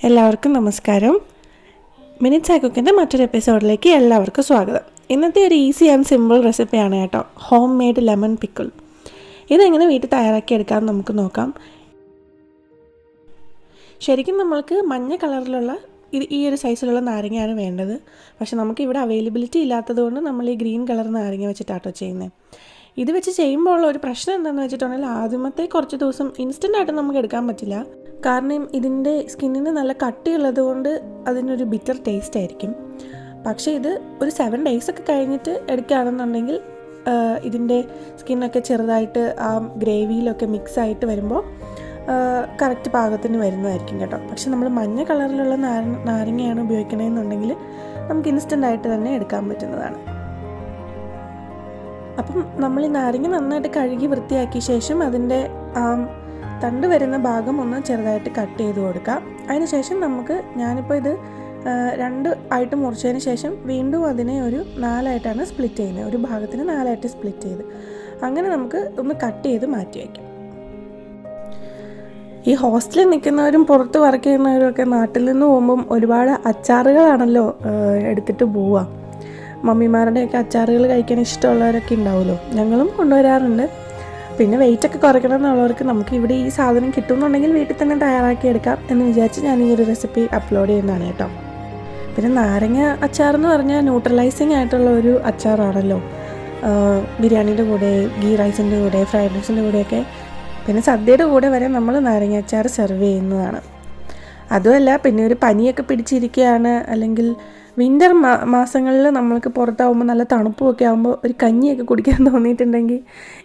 എല്ലാവർക്കും നമസ്കാരം. മിനിറ്റ്സ് ആയി കുക്കിൻ്റെ മറ്റൊരു എപ്പിസോഡിലേക്ക് എല്ലാവർക്കും സ്വാഗതം. ഇന്നത്തെ ഒരു ഈസി ആൻഡ് സിമ്പിൾ റെസിപ്പിയാണ് കേട്ടോ, ഹോം മെയ്ഡ് ലെമൺ പിക്കിൾ. ഇതെങ്ങനെ വീട്ടിൽ തയ്യാറാക്കിയെടുക്കാമെന്ന് നമുക്ക് നോക്കാം. ശരിക്കും നമ്മൾക്ക് മഞ്ഞ കളറിലുള്ള ഈ ഒരു സൈസിലുള്ള നാരങ്ങയാണ് വേണ്ടത്. പക്ഷെ നമുക്കിവിടെ അവൈലബിലിറ്റി ഇല്ലാത്തതുകൊണ്ട് നമ്മൾ ഈ ഗ്രീൻ കളർ നാരങ്ങ വെച്ചിട്ടാട്ടോ ചെയ്യുന്നത്. ഇത് വെച്ച് ചെയ്യുമ്പോൾ ഉള്ള ഒരു പ്രശ്നം എന്താണെന്ന് വെച്ചിട്ടുണ്ടെങ്കിൽ ആദ്യമത്തെ കുറച്ച് ദിവസം ഇൻസ്റ്റൻ്റായിട്ട് നമുക്ക് എടുക്കാൻ പറ്റില്ല. കാരണം ഇതിൻ്റെ സ്കിന്നിന് നല്ല കട്ടിയുള്ളത് കൊണ്ട് അതിനൊരു ബിറ്റർ ടേസ്റ്റ് ആയിരിക്കും. പക്ഷേ ഇത് ഒരു 7 days ഒക്കെ കഴിഞ്ഞിട്ട് എടുക്കുകയാണെന്നുണ്ടെങ്കിൽ ഇതിൻ്റെ സ്കിന്നൊക്കെ ചെറുതായിട്ട് ആ ഗ്രേവിയിലൊക്കെ മിക്സ് ആയിട്ട് വരുമ്പോൾ കറക്റ്റ് പാകത്തിന് വരുന്നതായിരിക്കും കേട്ടോ. പക്ഷെ നമ്മൾ മഞ്ഞ കളറിലുള്ള നാരങ്ങയാണ് ഉപയോഗിക്കണമെന്നുണ്ടെങ്കിൽ നമുക്ക് ഇൻസ്റ്റൻ്റായിട്ട് തന്നെ എടുക്കാൻ പറ്റുന്നതാണ്. അപ്പം നമ്മൾ ഈ നാരങ്ങ നന്നായിട്ട് കഴുകി വൃത്തിയാക്കിയ ശേഷം അതിൻ്റെ തണ്ട് വരുന്ന ഭാഗം ഒന്ന് ചെറുതായിട്ട് കട്ട് ചെയ്ത് കൊടുക്കാം. അതിനുശേഷം ഞാനിപ്പോൾ ഇത് 2 ആയിട്ട് മുറിച്ചതിന് ശേഷം വീണ്ടും അതിനെ ഒരു 4 ആയിട്ടാണ് സ്പ്ലിറ്റ് ചെയ്യുന്നത്. ഒരു ഭാഗത്തിന് 4 ആയിട്ട് സ്പ്ലിറ്റ് ചെയ്ത് അങ്ങനെ നമുക്ക് ഒന്ന് കട്ട് ചെയ്ത് മാറ്റി വയ്ക്കാം. ഈ ഹോസ്റ്റലിൽ നിൽക്കുന്നവരും പുറത്ത് വർക്ക് ചെയ്യുന്നവരും ഒക്കെ നാട്ടിൽ നിന്ന് പോകുമ്പം ഒരുപാട് അച്ചാറുകളാണല്ലോ എടുത്തിട്ട് പോവുക. മമ്മിമാരുടെയൊക്കെ അച്ചാറുകൾ കഴിക്കാൻ ഇഷ്ടമുള്ളവരൊക്കെ ഉണ്ടാവുമല്ലോ. ഞങ്ങളും കൊണ്ടുവരാറുണ്ട്. പിന്നെ വെയിറ്റൊക്കെ കുറയ്ക്കണം എന്നുള്ളവർക്ക് നമുക്ക് ഇവിടെ ഈ സാധനം കിട്ടുമെന്നുണ്ടെങ്കിൽ വീട്ടിൽ തന്നെ തയ്യാറാക്കിയെടുക്കാം എന്ന് വിചാരിച്ച് ഞാൻ ഈ ഒരു റെസിപ്പി അപ്ലോഡ് ചെയ്യുന്നതാണ് കേട്ടോ. പിന്നെ നാരങ്ങ അച്ചാർ എന്ന് പറഞ്ഞാൽ ന്യൂട്രലൈസിങ് ആയിട്ടുള്ള ഒരു അച്ചാറാണല്ലോ. ബിരിയാണിയുടെ കൂടെ, ഗീ റൈസിൻ്റെ കൂടെ, ഫ്രൈഡ് റൈസിൻ്റെ കൂടെയൊക്കെ, പിന്നെ സദ്യയുടെ കൂടെ വരെ നമ്മൾ നാരങ്ങ അച്ചാർ സെർവ് ചെയ്യുന്നതാണ്. അതുമല്ല, പിന്നെ ഒരു പനിയൊക്കെ പിടിച്ചിരിക്കുകയാണ്, അല്ലെങ്കിൽ വിൻ്റർ മാസങ്ങളിൽ നമ്മൾക്ക് പുറത്താവുമ്പോൾ നല്ല തണുപ്പുമൊക്കെ ആകുമ്പോൾ ഒരു കഞ്ഞിയൊക്കെ കുടിക്കാൻ തോന്നിയിട്ടുണ്ടെങ്കിൽ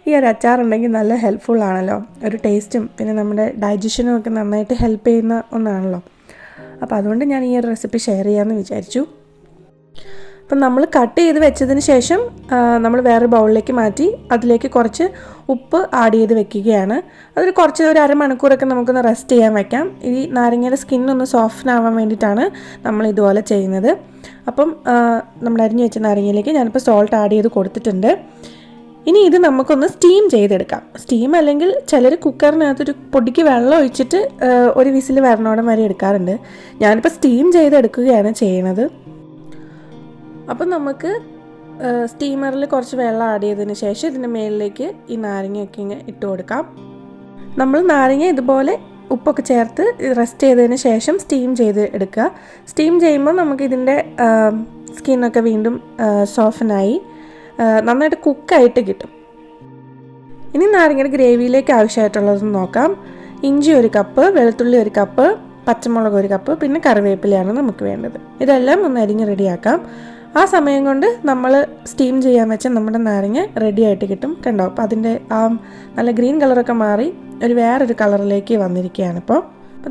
ഈ ഒരു അച്ചാറുണ്ടെങ്കിൽ നല്ല ഹെൽപ്ഫുള്ളാണല്ലോ. ഒരു ടേസ്റ്റും പിന്നെ നമ്മുടെ ഡൈജഷനും ഒക്കെ നന്നായിട്ട് ഹെൽപ്പ് ചെയ്യുന്ന ഒന്നാണല്ലോ. അപ്പോൾ അതുകൊണ്ട് ഞാൻ ഈ ഒരു റെസിപ്പി ഷെയർ ചെയ്യാമെന്ന് വിചാരിച്ചു. അപ്പം നമ്മൾ കട്ട് ചെയ്ത് വെച്ചതിന് ശേഷം നമ്മൾ വേറെ ബൗളിലേക്ക് മാറ്റി അതിലേക്ക് കുറച്ച് ഉപ്പ് ആഡ് ചെയ്ത് വെക്കുകയാണ്. അതൊരു ഒരു അരമണിക്കൂറൊക്കെ നമുക്കൊന്ന് റെസ്റ്റ് ചെയ്യാൻ വയ്ക്കാം. ഈ നാരങ്ങയുടെ സ്കിന്നൊന്ന് സോഫ്റ്റ് ആവാൻ വേണ്ടിയിട്ടാണ് നമ്മൾ ഇതുപോലെ ചെയ്യുന്നത്. അപ്പം നമ്മൾ അരിഞ്ഞു വെച്ച നാരങ്ങയിലേക്ക് ഞാനിപ്പോൾ സോൾട്ട് ആഡ് ചെയ്ത് കൊടുത്തിട്ടുണ്ട്. ഇനി ഇത് നമുക്കൊന്ന് സ്റ്റീം ചെയ്തെടുക്കാം. സ്റ്റീം അല്ലെങ്കിൽ ചിലർ കുക്കറിനകത്തൊരു പൊടിക്ക് വെള്ളം ഒഴിച്ചിട്ട് ഒരു വിസിൽ വരണോടം വരെ എടുക്കാറുണ്ട്. ഞാനിപ്പോൾ സ്റ്റീം ചെയ്തെടുക്കുകയാണ് ചെയ്യണത്. അപ്പം നമുക്ക് സ്റ്റീമറിൽ കുറച്ച് വെള്ളം ആഡ് ചെയ്തതിന് ശേഷം ഇതിൻ്റെ മുകളിലേക്ക് ഈ നാരങ്ങയൊക്കെ ഇങ്ങനെ ഇട്ട് കൊടുക്കാം. നമ്മൾ നാരങ്ങ ഇതുപോലെ ഉപ്പൊക്കെ ചേർത്ത് റെസ്റ്റ് ചെയ്തതിന് ശേഷം സ്റ്റീം ചെയ്ത് എടുക്കുക. സ്റ്റീം ചെയ്യുമ്പോൾ നമുക്കിതിൻ്റെ സ്കിന്നൊക്കെ വീണ്ടും സോഫ്റ്റനായി നന്നായിട്ട് കുക്കായിട്ട് കിട്ടും. ഇനി നാരങ്ങയുടെ ഗ്രേവിയിലേക്ക് ആവശ്യമായിട്ടുള്ളത് നോക്കാം. ഇഞ്ചി 1 കപ്പ്, വെളുത്തുള്ളി 1 കപ്പ്, പച്ചമുളക് 1 കപ്പ്, പിന്നെ കറിവേപ്പിലയാണ് നമുക്ക് വേണ്ടത്. ഇതെല്ലാം ഒന്ന് അരിഞ്ഞ് റെഡിയാക്കാം. ആ സമയം കൊണ്ട് നമ്മൾ സ്റ്റീം ചെയ്യാൻ വെച്ച നമ്മുടെ നാരങ്ങ റെഡി ആയിട്ട് കിട്ടും. കണ്ടോ, അപ്പോൾ അതിൻ്റെ നല്ല ഗ്രീൻ കളറൊക്കെ മാറി വേറൊരു കളറിലേക്ക് വന്നിരിക്കുകയാണ്. അപ്പോൾ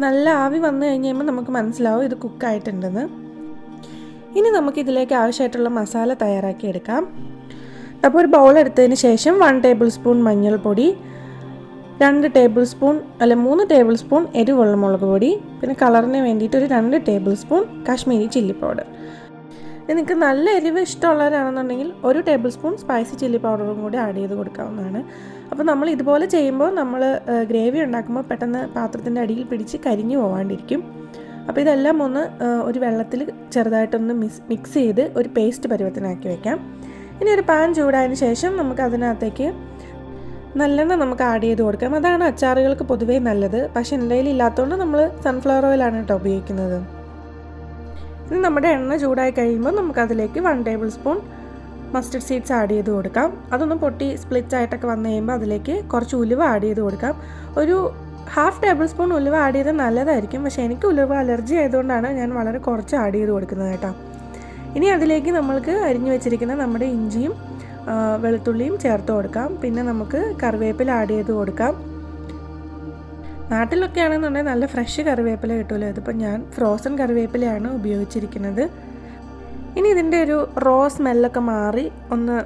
നല്ല ആവി വന്നു കഴിഞ്ഞ് കഴിയുമ്പോൾ നമുക്ക് മനസ്സിലാവും ഇത് കുക്കായിട്ടുണ്ടെന്ന്. ഇനി നമുക്കിതിലേക്ക് ആവശ്യമായിട്ടുള്ള മസാല തയ്യാറാക്കി എടുക്കാം. അപ്പോൾ ഒരു ബൗൾ എടുത്തതിന് ശേഷം 1 ടേബിൾ സ്പൂൺ മഞ്ഞൾപ്പൊടി, 2 ടേബിൾ സ്പൂൺ 3 ടേബിൾ സ്പൂൺ എരിവുള്ള മുളക് പൊടി, പിന്നെ കളറിന് വേണ്ടിയിട്ട് ഒരു 2 table spoon Kashmiri chilli powder. നിങ്ങൾക്ക് നല്ല എരിവ് ഇഷ്ടമുള്ളവരാണെന്നുണ്ടെങ്കിൽ 1 ടേബിൾ സ്പൂൺ സ്പൈസി ചില്ലി പൗഡറും കൂടി ആഡ് ചെയ്ത് കൊടുക്കാവുന്നതാണ്. അപ്പോൾ നമ്മൾ ഇതുപോലെ ചെയ്യുമ്പോൾ നമ്മൾ ഗ്രേവി ഉണ്ടാക്കുമ്പോൾ പെട്ടെന്ന് പാത്രത്തിൻ്റെ അടിയിൽ പിടിച്ച് കരിഞ്ഞു പോകാണ്ടിരിക്കും. അപ്പോൾ ഇതെല്ലാം ഒന്ന് ഒരു വെള്ളത്തിൽ ചെറുതായിട്ടൊന്ന് മിക്സ് ചെയ്ത് ഒരു പേസ്റ്റ് പരുവത്തിനാക്കി വയ്ക്കാം. ഇനി ഒരു പാൻ ചൂടായതിന് ശേഷം നമുക്ക് അതിനകത്തേക്ക് നല്ലെണ്ണ നമുക്ക് ആഡ് ചെയ്ത് കൊടുക്കാം. അതാണ് അച്ചാറുകൾക്ക് പൊതുവേ നല്ലത്. പക്ഷേ എൻ്റെ കയ്യിൽ ഇല്ലാത്തതുകൊണ്ട് നമ്മൾ സൺഫ്ലവർ ഓയിലാണ് കേട്ടോ ഉപയോഗിക്കുന്നത്. ഇനി നമ്മുടെ എണ്ണ ചൂടായി കഴിയുമ്പോൾ നമുക്കതിലേക്ക് 1 table spoon mustard seeds add ചെയ്ത് കൊടുക്കാം. അതൊന്ന് പൊട്ടി സ്പ്ലിറ്റ് ആയിട്ടൊക്കെ വന്നു കഴിയുമ്പോൾ അതിലേക്ക് കുറച്ച് ഉലുവ ആഡ് ചെയ്ത് കൊടുക്കാം. ഒരു 1/2 ടേബിൾ സ്പൂൺ ഉലുവ ആഡ് ചെയ്താൽ നല്ലതായിരിക്കും. പക്ഷേ എനിക്ക് ഉലുവ അലർജി ആയതുകൊണ്ടാണ് ഞാൻ വളരെ കുറച്ച് ആഡ് ചെയ്ത് കൊടുക്കുന്നത് കേട്ടോ. ഇനി അതിലേക്ക് നമ്മൾക്ക് അരിഞ്ഞു വെച്ചിരിക്കുന്ന നമ്മുടെ ഇഞ്ചിയും വെളുത്തുള്ളിയും ചേർത്ത് കൊടുക്കാം. പിന്നെ നമുക്ക് കറിവേപ്പില ആഡ് ചെയ്ത് കൊടുക്കാം. നാട്ടിലൊക്കെ ആണെന്നുണ്ടെങ്കിൽ നല്ല ഫ്രഷ് കറിവേപ്പില കിട്ടുമല്ലോ. ഇതിപ്പോൾ ഞാൻ ഫ്രോസൺ കറിവേപ്പിലയാണ് ഉപയോഗിച്ചിരിക്കുന്നത്. ഇനി ഇതിൻ്റെ ഒരു റോ സ്മെല്ലൊക്കെ മാറി ഒന്ന്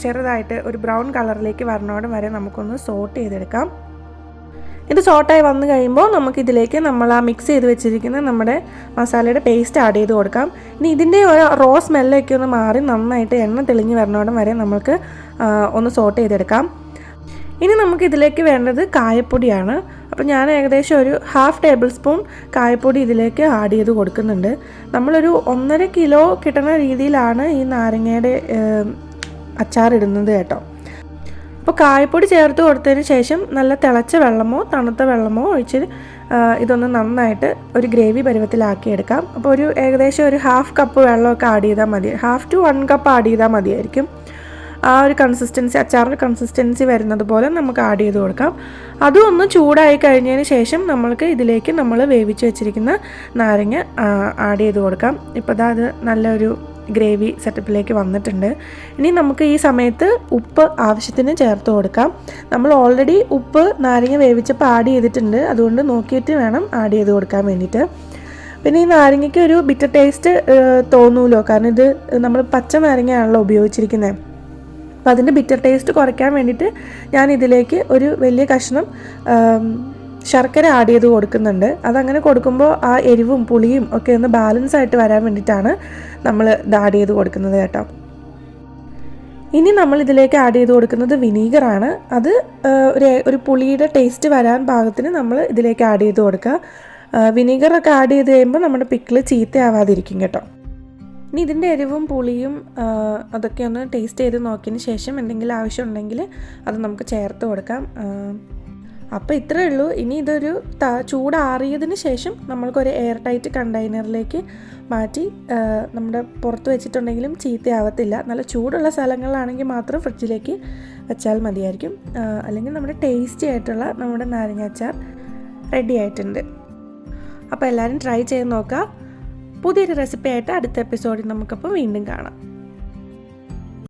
ചെറുതായിട്ട് ഒരു ബ്രൗൺ കളറിലേക്ക് വരണോടെ വരെ നമുക്കൊന്ന് സോട്ട് ചെയ്തെടുക്കാം. ഇത് സോട്ടായി വന്നു കഴിയുമ്പോൾ നമുക്കിതിലേക്ക് നമ്മൾ മിക്സ് ചെയ്ത് വെച്ചിരിക്കുന്ന നമ്മുടെ മസാലയുടെ പേസ്റ്റ് ആഡ് ചെയ്ത് കൊടുക്കാം. ഇനി ഇതിൻ്റെ ഒരു റോ സ്മെല്ലൊക്കെ ഒന്ന് മാറി നന്നായിട്ട് എണ്ണ തെളിഞ്ഞ് വരണോടം വരെ നമുക്ക് ഒന്ന് സോട്ട് ചെയ്തെടുക്കാം. ഇനി നമുക്കിതിലേക്ക് വേണ്ടത് കായപ്പൊടിയാണ്. അപ്പോൾ ഞാൻ ഏകദേശം ഒരു 1/2 ടേബിൾ സ്പൂൺ കായപ്പൊടി ഇതിലേക്ക് ആഡ് ചെയ്ത് കൊടുക്കുന്നുണ്ട്. നമ്മളൊരു 1.5 കിലോ കിട്ടുന്ന രീതിയിലാണ് ഈ നാരങ്ങയുടെ അച്ചാറിടുന്നത് കേട്ടോ. അപ്പോൾ കായപ്പൊടി ചേർത്ത് കൊടുത്തതിന് ശേഷം നല്ല തിളച്ച വെള്ളമോ തണുത്ത വെള്ളമോ ഒഴിച്ച് ഇതൊന്ന് നന്നായിട്ട് ഒരു ഗ്രേവി പരുവത്തിലാക്കിയെടുക്കാം. അപ്പോൾ ഏകദേശം ഒരു 1/2 കപ്പ് വെള്ളമൊക്കെ ആഡ് ചെയ്താൽ മതി. 1/2 to 1 കപ്പ് ആഡ് ചെയ്താൽ മതിയായിരിക്കും. ആ ഒരു കൺസിസ്റ്റൻസി, അച്ചാറിൻ്റെ കൺസിസ്റ്റൻസി വരുന്നത് പോലെ നമുക്ക് ആഡ് ചെയ്ത് കൊടുക്കാം. അതും ഒന്ന് ചൂടായി കഴിഞ്ഞതിന് ശേഷം ഇതിലേക്ക് നമ്മൾ വേവിച്ച് വെച്ചിരിക്കുന്ന നാരങ്ങ ആഡ് ചെയ്ത് കൊടുക്കാം. ഇപ്പോൾ അത് നല്ലൊരു ഗ്രേവി സെറ്റപ്പിലേക്ക് വന്നിട്ടുണ്ട്. ഇനി നമുക്ക് ഈ സമയത്ത് ഉപ്പ് ആവശ്യത്തിന് ചേർത്ത് കൊടുക്കാം. നമ്മൾ ഓൾറെഡി ഉപ്പ് നാരങ്ങ വേവിച്ചപ്പോൾ ആഡ് ചെയ്തിട്ടുണ്ട്, അതുകൊണ്ട് നോക്കിയിട്ട് വേണം ആഡ് ചെയ്ത് കൊടുക്കാൻ വേണ്ടിയിട്ട്. പിന്നെ ഈ നാരങ്ങയ്ക്ക് ഒരു ബിറ്റർ ടേസ്റ്റ് തോന്നൂലോ, കാരണം ഇത് നമ്മൾ പച്ച നാരങ്ങയാണല്ലോ ഉപയോഗിച്ചിരിക്കുന്നത്. അപ്പോൾ അതിൻ്റെ ബിറ്റർ ടേസ്റ്റ് കുറയ്ക്കാൻ വേണ്ടിയിട്ട് ഞാൻ ഇതിലേക്ക് ഒരു വലിയ കഷ്ണം ശർക്കര ആഡ് ചെയ്ത് കൊടുക്കുന്നുണ്ട്. അതങ്ങനെ കൊടുക്കുമ്പോൾ ആ എരിവും പുളിയും ഒക്കെ ഒന്ന് ബാലൻസ് ആയിട്ട് വരാൻ വേണ്ടിയിട്ടാണ് നമ്മൾ ഇത് ആഡ് ചെയ്ത് കൊടുക്കുന്നത് കേട്ടോ. ഇനി നമ്മൾ ഇതിലേക്ക് ആഡ് ചെയ്ത് കൊടുക്കുന്നത് വിനീഗറാണ്. അത് ഒരു പുളിയുടെ ടേസ്റ്റ് വരാൻ പാകത്തിന് നമ്മൾ ഇതിലേക്ക് ആഡ് ചെയ്ത് കൊടുക്കുക. വിനീഗറൊക്കെ ആഡ് ചെയ്ത് കഴിയുമ്പോൾ നമ്മുടെ പിക്കിൾ ചീത്തയാവാതിരിക്കും കേട്ടോ. ഇനി ഇതിൻ്റെ എരിവും പുളിയും അതൊക്കെ ഒന്ന് ടേസ്റ്റ് ചെയ്ത് നോക്കിയതിന് ശേഷം എന്തെങ്കിലും ആവശ്യമുണ്ടെങ്കിൽ അത് നമുക്ക് ചേർത്ത് കൊടുക്കാം. അപ്പോൾ ഇത്രയേ ഉള്ളൂ. ഇനി ഇതൊരു ചൂടാറിയതിന് ശേഷം നമ്മൾക്കൊരു എയർ ടൈറ്റ് കണ്ടെയ്നറിലേക്ക് മാറ്റി നമ്മുടെ പുറത്ത് വെച്ചിട്ടുണ്ടെങ്കിലും ചീത്തയാവത്തില്ല. നല്ല ചൂടുള്ള സ്ഥലങ്ങളിലാണെങ്കിൽ മാത്രം ഫ്രിഡ്ജിലേക്ക് വെച്ചാൽ മതിയായിരിക്കും. അല്ലെങ്കിൽ നമ്മുടെ ടേസ്റ്റി ആയിട്ടുള്ള നമ്മുടെ നാരങ്ങ അച്ചാർ റെഡി ആയിട്ടുണ്ട്. അപ്പോൾ എല്ലാവരും ട്രൈ ചെയ്ത് നോക്കുക. പുതിയൊരു റെസിപ്പി ആയിട്ട് അടുത്ത എപ്പിസോഡിൽ നമുക്കപ്പോൾ വീണ്ടും കാണാം.